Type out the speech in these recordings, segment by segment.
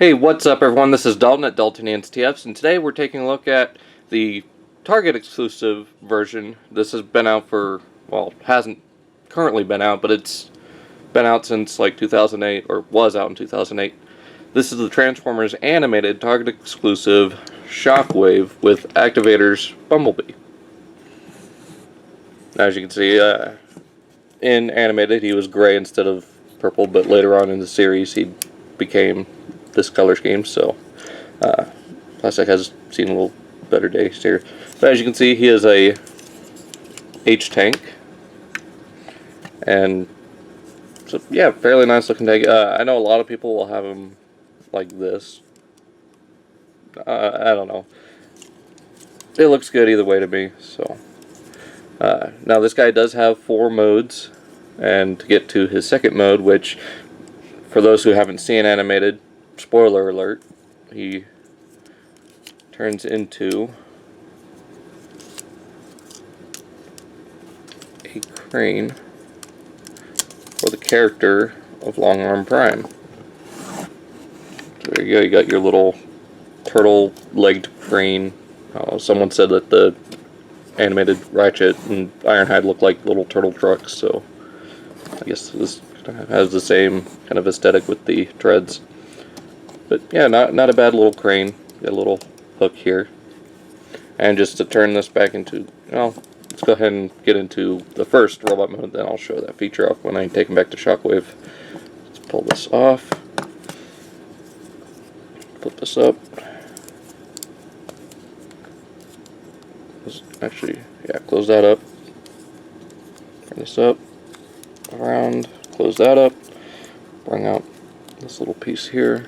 Hey, what's up everyone? This is Dalton at Dalton TFs, and today we're taking a look at the Target exclusive version. This has been out for, well, hasn't currently been out, but it's been out since like 2008, or was out in 2008. This is the Transformers animated Target exclusive Shockwave with activators Bumblebee. As you can see, in animated he was gray instead of purple, but later on in the series he became this color scheme, so plastic has seen a little better days here. But as you can see, he is a H-tank, and so yeah, fairly nice looking tank. I know a lot of people will have him like this. I don't know. It looks good either way to me. So now this guy does have 4 modes, and to get to his second mode, which for those who haven't seen animated, spoiler alert, he turns into a crane for the character of Long Arm Prime. So there you go, you got your little turtle-legged crane. Someone said that the animated Ratchet and Ironhide look like little turtle trucks, so I guess this has the same kind of aesthetic with the treads. But yeah, not a bad little crane. Got a little hook here. And just to turn this back into, well, let's go ahead and get into the first robot mode, then I'll show that feature off when I take him back to Shockwave. Let's pull this off. Flip this up. Actually, yeah, close that up. Bring this up, around, close that up. Bring out this little piece here.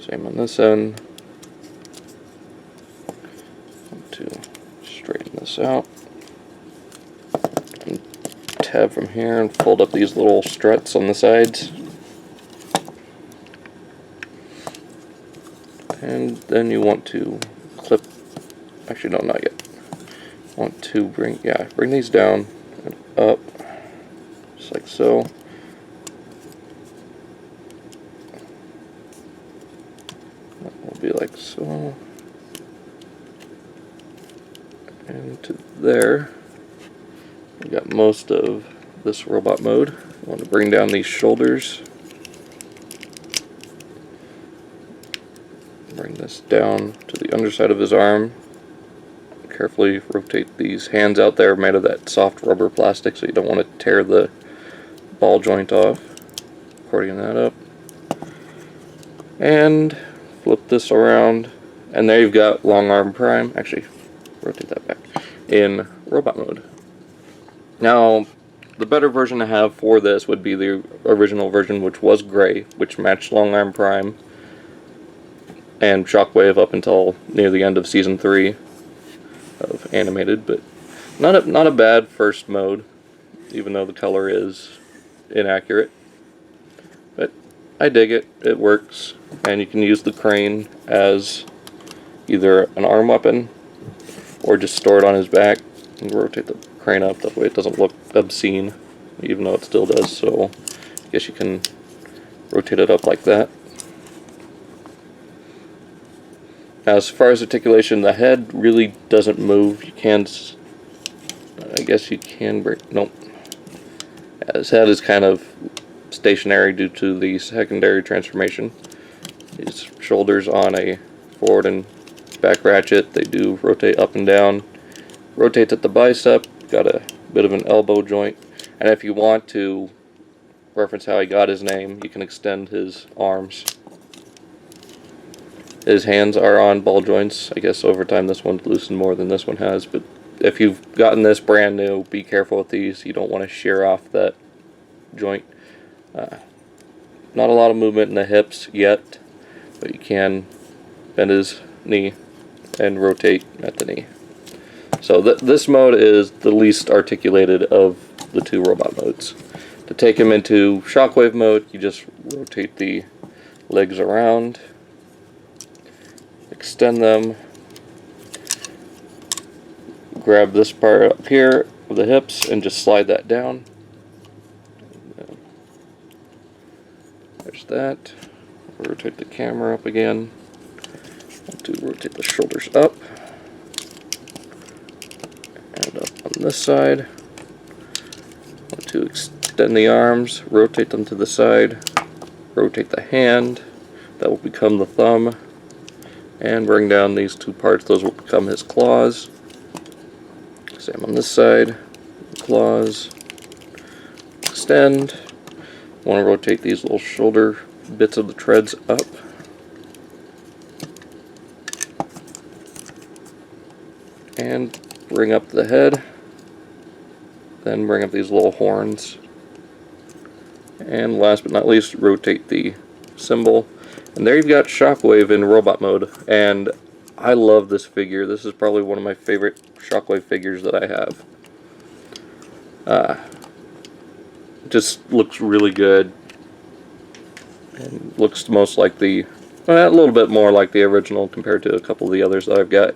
Same on this end. To straighten this out. And tab from here and fold up these little struts on the sides. And then you want to clip, actually no, not yet. Want to bring these down and up, just like so. Be like so, and to there. We got most of this robot mode. I want to bring down these shoulders, bring this down to the underside of his arm. Carefully rotate these hands out there, made of that soft rubber plastic, so you don't want to tear the ball joint off. Accordion that up, and flip this around, and there you've got Long Arm Prime. Actually, rotate that back in robot mode. Now, the better version to have for this would be the original version, which was gray, which matched Long Arm Prime and Shockwave up until near the end of season 3 of animated. But not a bad first mode, even though the color is inaccurate. But I dig it. It works. And you can use the crane as either an arm weapon or just store it on his back and rotate the crane up. That way it doesn't look obscene, even though it still does. So I guess you can rotate it up like that. Now, as far as articulation, the head really doesn't move. You can, I guess you can break, nope. Yeah, his head is kind of stationary due to the secondary transformation. His shoulders on a forward and back ratchet, they do rotate up and down. Rotates at the bicep, got a bit of an elbow joint. And if you want to reference how he got his name, you can extend his arms. His hands are on ball joints. I guess over time this one's loosened more than this one has, but if you've gotten this brand new, be careful with these. You don't want to shear off that joint. Not a lot of movement in the hips yet, but you can bend his knee and rotate at the knee. So this mode is the least articulated of the 2 robot modes. To take him into Shockwave mode, you just rotate the legs around, extend them, grab this part up here of the hips and just slide that down. There's that. rotate the camera up again. Want to rotate the shoulders up. And up on this side. Want to extend the arms, rotate them to the side, rotate the hand. That will become the thumb. And bring down these two parts, those will become his claws. Same on this side, claws, extend. Want to rotate these little shoulder bits of the treads up. And bring up the head. Then bring up these little horns. And last but not least, rotate the symbol. And there you've got Shockwave in robot mode, and I love this figure. This is probably one of my favorite Shockwave figures that I have. Just looks really good, and looks most like a little bit more like the original compared to a couple of the others that I've got.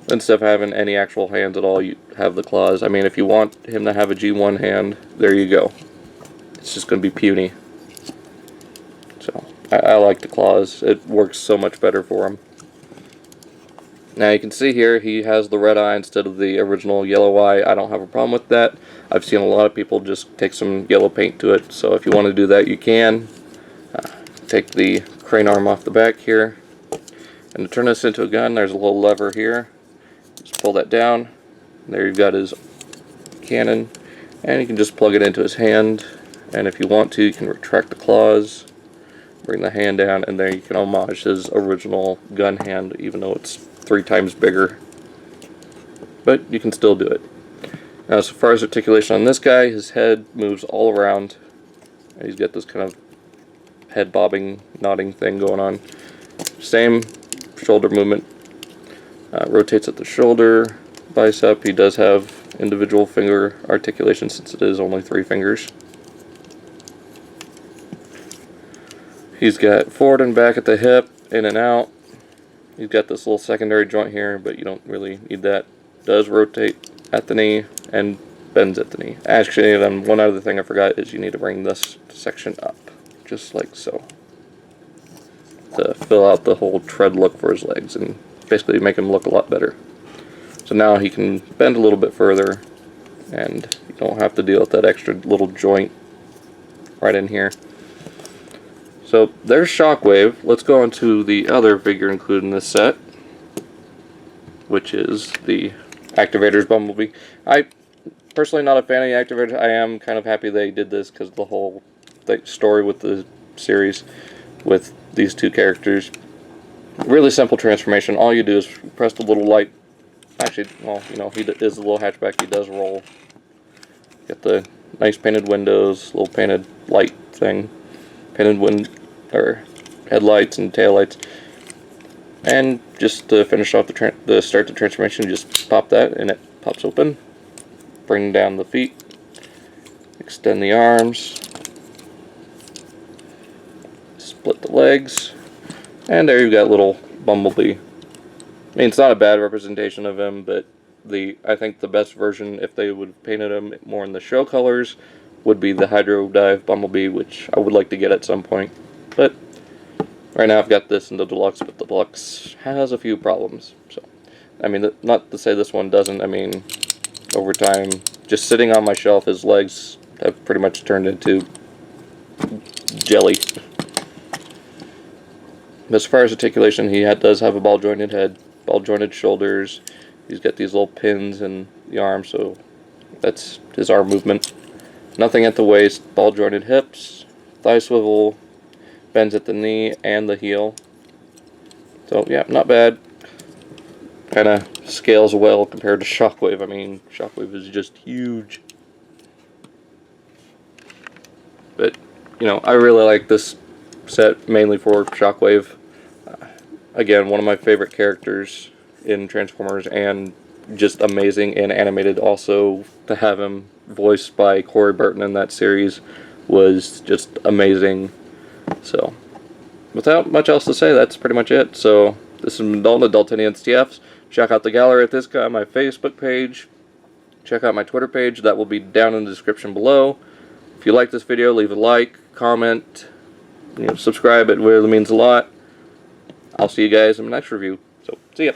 Instead of having any actual hands at all, you have the claws. I mean, if you want him to have a G1 hand, there you go. It's just going to be puny. So, I like the claws. It works so much better for him. Now you can see here he has the red eye instead of the original yellow eye. I don't have a problem with that. I've seen a lot of people just take some yellow paint to it. So if you want to do that, you can. Take the crane arm off the back here. And to turn this into a gun, there's a little lever here. Just pull that down. There you've got his cannon. And you can just plug it into his hand. And if you want to, you can retract the claws. Bring the hand down, and there you can homage his original gun hand, even though it's 3 times bigger. But you can still do it. Now, as far as articulation on this guy, his head moves all around. He's got this kind of head bobbing, nodding thing going on. Same shoulder movement. Rotates at the shoulder, bicep. He does have individual finger articulation since it is only 3 fingers. He's got forward and back at the hip, in and out. He's got this little secondary joint here, but you don't really need that. Does rotate at the knee and bends at the knee. Actually, then one other thing I forgot is you need to bring this section up, just like so, to fill out the whole tread look for his legs and basically make him look a lot better. So now he can bend a little bit further, and you don't have to deal with that extra little joint right in here. So there's Shockwave. Let's go on to the other figure included in this set, which is the Activators Bumblebee. I personally not a fan of the Activators. I am kind of happy they did this because the whole story with the series with these 2 characters. Really simple transformation. All you do is press the little light. Actually, well, you know, he is a little hatchback. He does roll. Get the nice painted windows, little painted light thing, painted headlights and taillights. And just to finish off the start the transformation, just pop that and it pops open. Bring down the feet, extend the arms, split the legs, and there you've got little Bumblebee. I mean, it's not a bad representation of him, but I think the best version, if they would have painted him more in the show colors, would be the Hydro Dive Bumblebee, which I would like to get at some point. But right now I've got this in the Deluxe, but the Deluxe has a few problems. So, I mean, not to say this one doesn't. I mean, over time, just sitting on my shelf, his legs have pretty much turned into jelly. As far as articulation, he does have a ball-jointed head, ball-jointed shoulders. He's got these little pins in the arm, so that's his arm movement. Nothing at the waist, ball-jointed hips, thigh swivel, bends at the knee and the heel. So yeah, not bad. Kind of scales well compared to Shockwave. I mean, Shockwave is just huge. But, you know, I really like this set mainly for Shockwave. Again, one of my favorite characters in Transformers, and just amazing in animated. Also, to have him voiced by Corey Burton in that series was just amazing. So, without much else to say, that's pretty much it. So, this is Dalton, Adultinians TFs. Check out the gallery at this guy on my Facebook page. Check out my Twitter page. That will be down in the description below. If you like this video, leave a like, comment, subscribe. It really means a lot. I'll see you guys in the next review. So, see ya.